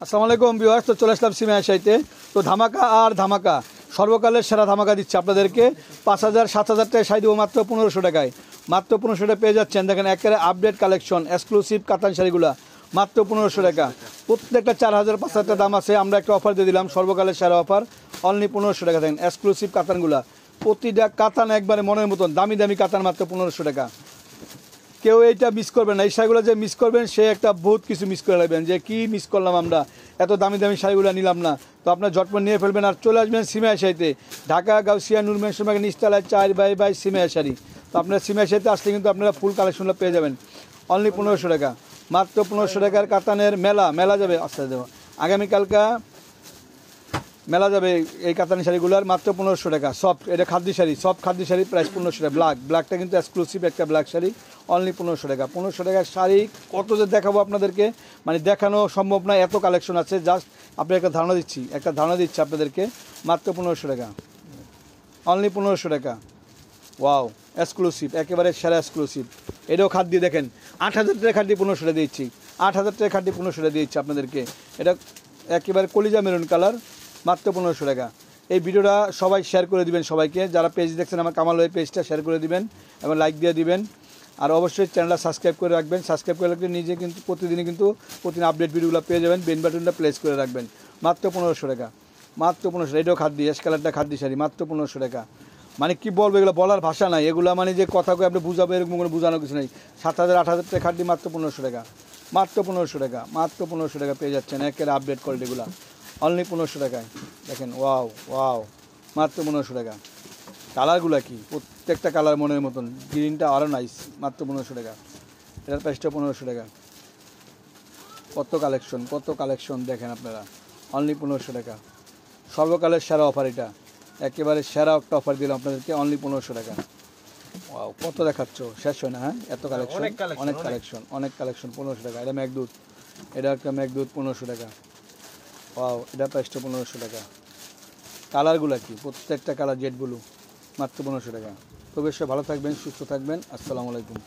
আসসালামু আলাইকুম ভিউয়ার্স, তো চলে আসলাম সিমা শাড়িতে। তো ধামাকা আর ধামাকা, সর্বকালের সেরা ধামাকা দিচ্ছে আপনাদেরকে। 5,000 7,000 টাকায় শাড়ি দেবো মাত্র 1500 টাকায়। মাত্র 1500 টাকা পেয়ে যাচ্ছেন। দেখেন একেবারে আপডেট কালেকশন, এক্সক্লুসিভ কাতান শাড়িগুলো মাত্র 1500 টাকা। প্রত্যেকটা 4,000 5,000 টাকা দাম আছে। আমরা একটা অফার দিয়ে দিলাম, সর্বকালের সেরা অফার, অনলি 1500 টাকা। দেখেন এক্সক্লুসিভ কাতানগুলো, প্রতিটা কাতান একবারে মনের মতন দামি দামি কাতান, মাত্র 1500 টাকা। কেউ এইটা মিস করবেন না, এই শাড়িগুলো যে মিস করবেন সে একটা বহুত কিছু মিস করে লাগবেন, যে কি মিস করলাম আমরা, এত দামি দামি শাড়িগুলো নিলাম না। তো আপনার ঝটপট নিয়ে ফেলবেন আর চলে আসবেন সিমা শাড়িতে, ঢাকা গাউসিয়া নূর মেনশন মার্কেট নিচতলায় 4/2 সিমা শাড়ি। তো আপনার সিমা শাড়িতে আসলে কিন্তু আপনারা ফুল কালেকশনটা পেয়ে যাবেন অনলি 1500 টাকা। মাত্র 1500 টাকার কাতানের মেলা যাবে আস্তে দেবো আগামীকালকা, মেলা যাবে এই কাতানি শাড়িগুলোর মাত্র 1500 টাকা। সফট, এটা খাদ্যি শাড়ি, সফট খাদ্যি শাড়ি, প্রাইস 1500 টাকা। ব্ল্যাকটা কিন্তু এক্সক্লুসিভ একটা ব্ল্যাক শাড়ি, অনলি 1500 টাকা। 1500 টাকার শাড়ি কত যে দেখাবো আপনাদেরকে, মানে দেখানো সম্ভব না, এত কালেকশন আছে। জাস্ট আপনি একটা ধারণা দিচ্ছি আপনাদেরকে, মাত্র 1500 টাকা, অনলি 1500 টাকা। ওয়াও, এক্সক্লুসিভ, একেবারে সেরা এক্সক্লুসিভ। এটাও খাদ্য দেখেন, 8,000 টাকা খাদ্য 1500 টাকা দিচ্ছি, 8,000 টাকা খাদ্য 1500 টাকা দিচ্ছি আপনাদেরকে। এটা একেবারে কলিজা মেরুন কালার, মাত্র 1500 টাকা। এই ভিডিওটা সবাই শেয়ার করে দিবেন, সবাইকে যারা পেজ দেখছেন আমার কামাল ওই পেজটা শেয়ার করে দিবেন এবং লাইক দিয়ে দিবেন। আর অবশ্যই চ্যানেলটা সাবস্ক্রাইব করে রাখবেন। সাবস্ক্রাইব করে রাখলে নিজে কিন্তু প্রতিদিন আপডেট ভিডিওগুলো পেয়ে যাবেন। বেল বাটনটা প্রেস করে রাখবেন। মাত্র 1500 টাকা, মাত্র 1500। এটাও খাদ্যি, এস কালারটা খাদ্যি শাড়ি, মাত্র 1500 টাকা। মানে কি বলবো, এগুলো বলার ভাষা নাই। এগুলো মানে যে কথা কয়ে আপনি বুঝাবো এরকম কোনো বোঝানো কিছু নেই। 7,000 8,000 টাকা খাদ্যি, মাত্র 1500 টাকা, মাত্র 1500 টাকা, মাত্র 1500 টাকা পেয়ে যাচ্ছেন একেবারে আপডেট কোয়ালিটিগুলো, অনলি 1500 টাকায়। দেখেন ওয়াও, মাত্র 1500 টাকা। কালারগুলো কি, প্রত্যেকটা কালার মনের মতন। গ্রিনটা আরও নাইস, মাত্র 1500 টাকা। এটার প্রাইসটা 1500 টাকা। কত কালেকশন দেখেন আপনারা, অনলি 1500 টাকা। সর্বকালের সেরা অফার, এটা একেবারে সেরা একটা অফার দিলাম আপনাদেরকে, অনলি 1500 টাকা। ওয়াও, কত দেখাচ্ছ, শেষ হয় না। হ্যাঁ, এত কালেকশন, অনেক কালেকশন 1500 টাকা। এটা মেঘদূত, এটা একটা মেঘদূত 1500 টাকা। ওয়াও, এটা প্রাইসটা 1500 টাকা। কালারগুলো কি, প্রত্যেকটা কালার জেড ব্লু, মাত্র 1500 টাকা। তো বেশ ভালো থাকবেন, সুস্থ থাকবেন। আসসালামু আলাইকুম।